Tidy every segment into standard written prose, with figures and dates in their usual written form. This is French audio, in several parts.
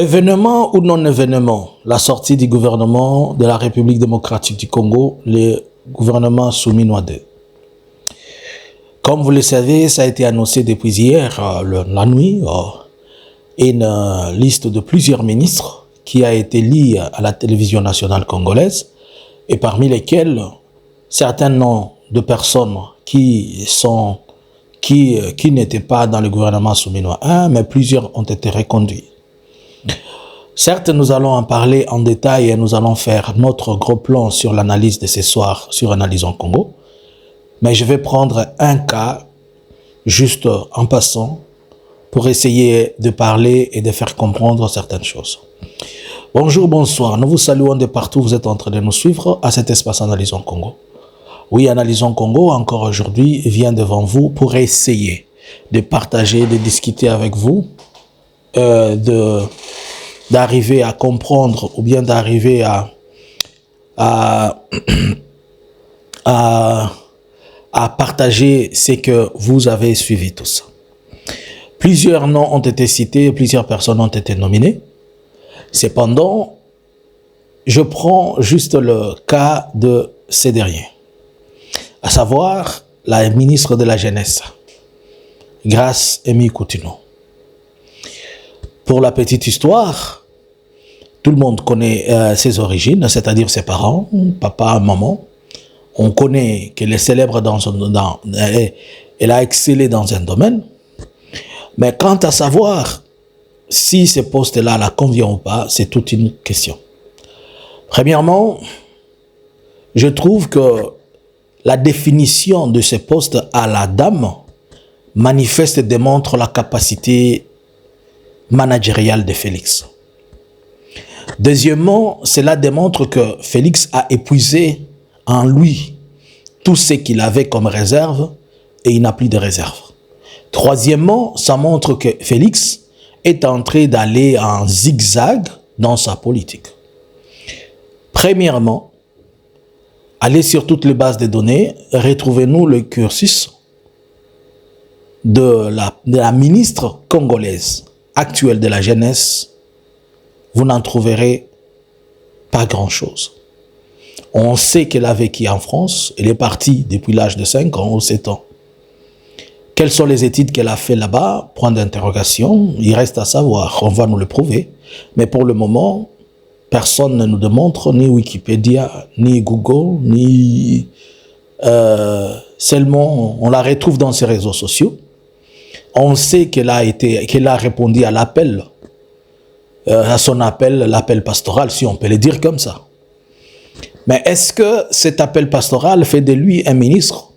Événement ou non-événement, la sortie du gouvernement de la République démocratique du Congo, le gouvernement Souminois II. Comme vous le savez, ça a été annoncé depuis hier, la nuit, une liste de plusieurs ministres qui a été lue à la télévision nationale congolaise et parmi lesquels certains noms de personnes qui n'étaient pas dans le gouvernement Souminois I, mais plusieurs ont été reconduits. Certes, nous allons en parler en détail et nous allons faire notre gros plan sur l'analyse de ce soir sur Analysons Congo. Mais je vais prendre un cas, juste en passant, pour essayer de parler et de faire comprendre certaines choses. Bonjour, bonsoir. Nous vous saluons de partout où vous êtes en train de nous suivre à cet espace Analysons Congo. Oui, Analysons Congo, encore aujourd'hui, vient devant vous pour essayer de partager, de discuter avec vous, d'arriver à comprendre ou bien d'arriver à partager ce que vous avez suivi tous. Plusieurs noms ont été cités, plusieurs personnes ont été nominées. Cependant, je prends juste le cas de ces derniers, à savoir la ministre de la Jeunesse, Grace Amy Coutinho. Pour la petite histoire, tout le monde connaît ses origines, c'est-à-dire ses parents, papa, maman. On connaît qu'elle est célèbre elle a excellé dans un domaine. Mais quant à savoir si ce poste-là la convient ou pas, c'est toute une question. Premièrement, je trouve que la définition de ce poste à la dame manifeste et démontre la capacité managériale de Félix. Deuxièmement, cela démontre que Félix a épuisé en lui tout ce qu'il avait comme réserve et il n'a plus de réserve. Troisièmement, ça montre que Félix est en train d'aller en zigzag dans sa politique. Premièrement, allez sur toutes les bases de données, retrouvez-nous le cursus de la ministre congolaise actuelle de la jeunesse. Vous n'en trouverez pas grand-chose. On sait qu'elle a vécu en France. Elle est partie depuis l'âge de 5 ans ou 7 ans. Quelles sont les études qu'elle a fait là-bas? Point d'interrogation. Il reste à savoir. On va nous le prouver. Mais pour le moment, personne ne nous démontre, ni Wikipédia, ni Google, ni... seulement, on la retrouve dans ses réseaux sociaux. On sait qu'elle a répondu à l'appel, à son appel, l'appel pastoral, si on peut le dire comme ça. Mais est-ce que cet appel pastoral fait de lui un ministre?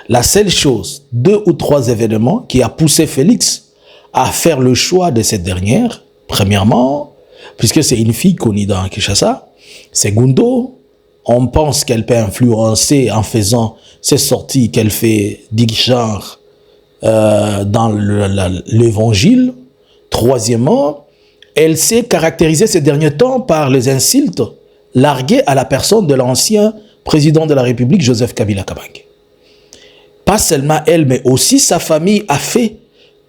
La seule chose, 2 ou 3 événements qui a poussé Félix à faire le choix de cette dernière, premièrement, puisque c'est une fille connue dans Kinshasa, Segundo, on pense qu'elle peut influencer en faisant ces sorties qu'elle fait du genre dans l'évangile. Troisièmement, elle s'est caractérisée ces derniers temps par les insultes largués à la personne de l'ancien président de la République, Joseph Kabila Kabange. Pas seulement elle, mais aussi sa famille a fait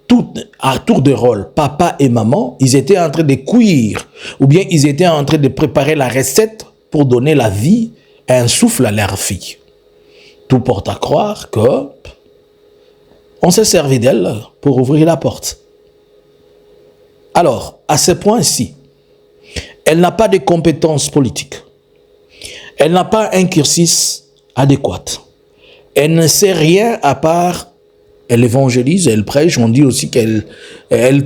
tout à tour de rôle. Papa et maman, ils étaient en train de cuire, ou bien ils étaient en train de préparer la recette pour donner la vie et un souffle à leur fille. Tout porte à croire que on s'est servi d'elle pour ouvrir la porte. Alors, à ce point-ci, elle n'a pas de compétences politiques. Elle n'a pas un cursus adéquat. Elle ne sait rien à part, elle évangélise, elle prêche. On dit aussi qu'elle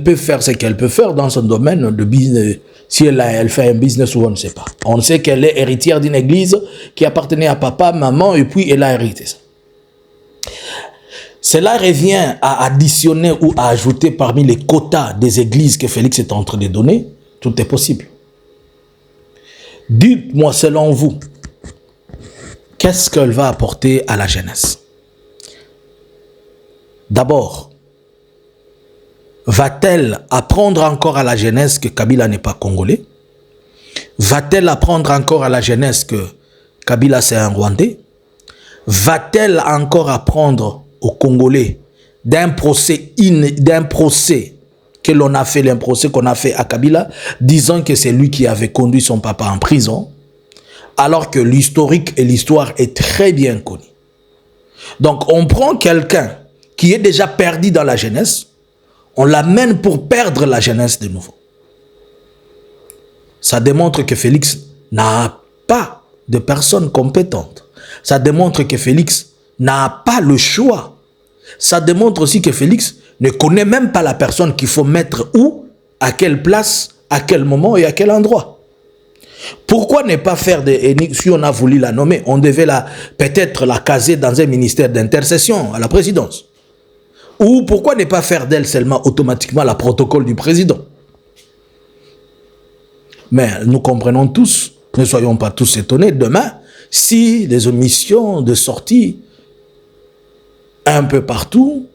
peut faire ce qu'elle peut faire dans son domaine de business. Si elle fait un business ou on ne sait pas. On sait qu'elle est héritière d'une église qui appartenait à papa, maman, et puis elle a hérité ça. Cela revient à additionner ou à ajouter parmi les quotas des églises que Félix est en train de donner. Tout est possible. Dites-moi, selon vous, qu'est-ce qu'elle va apporter à la jeunesse? D'abord, va-t-elle apprendre encore à la jeunesse que Kabila n'est pas congolais? Va-t-elle apprendre encore à la jeunesse que Kabila c'est un Rwandais? Va-t-elle encore apprendre aux Congolais d'un procès que l'on a fait, un procès qu'on a fait à Kabila, disant que c'est lui qui avait conduit son papa en prison, alors que l'historique et l'histoire est très bien connue. Donc on prend quelqu'un qui est déjà perdu dans la jeunesse, on l'amène pour perdre la jeunesse de nouveau. Ça démontre que Félix n'a pas de personnes compétentes. Ça démontre que Félix n'a pas le choix. Ça démontre aussi que Félix ne connaît même pas la personne qu'il faut mettre où, à quelle place, à quel moment et à quel endroit. Pourquoi ne pas faire si on a voulu la nommer, on devait peut-être la caser dans un ministère d'intercession à la présidence. Ou pourquoi ne pas faire d'elle seulement automatiquement la protocole du président? Mais nous comprenons tous, ne soyons pas tous étonnés, demain, si les omissions de sortie un peu partout,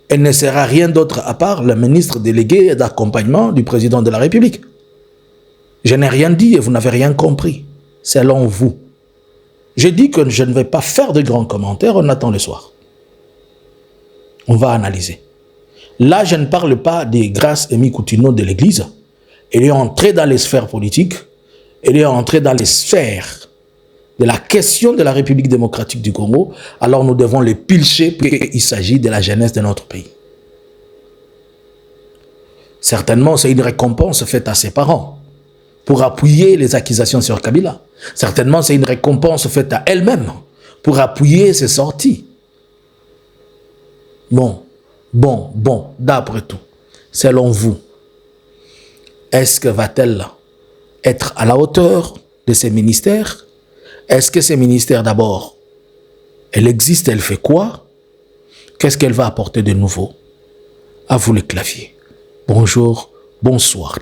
elle ne sera rien d'autre à part le ministre délégué d'accompagnement du président de la République. Je n'ai rien dit et vous n'avez rien compris, selon vous. Je dis que je ne vais pas faire de grands commentaires, on attend le soir. On va analyser. Là, je ne parle pas des Grace Aimé Coutinho de l'Église. Elle est entrée dans les sphères politiques, elle est entrée dans les sphères de la question de la République démocratique du Congo, alors nous devons les pilcher puisqu'il s'agit de la jeunesse de notre pays. Certainement, c'est une récompense faite à ses parents pour appuyer les accusations sur Kabila. Certainement, c'est une récompense faite à elle-même pour appuyer ses sorties. Bon, d'après tout, selon vous, est-ce que va-t-elle être à la hauteur de ces ministères? Est-ce que ces ministères, d'abord, elle existe, elle fait quoi? Qu'est-ce qu'elle va apporter de nouveau? À vous les claviers. Bonjour, bonsoir.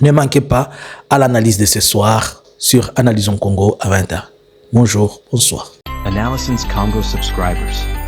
Ne manquez pas à l'analyse de ce soir sur Analysons Congo à 20h. Bonjour, bonsoir. Analysons Congo subscribers.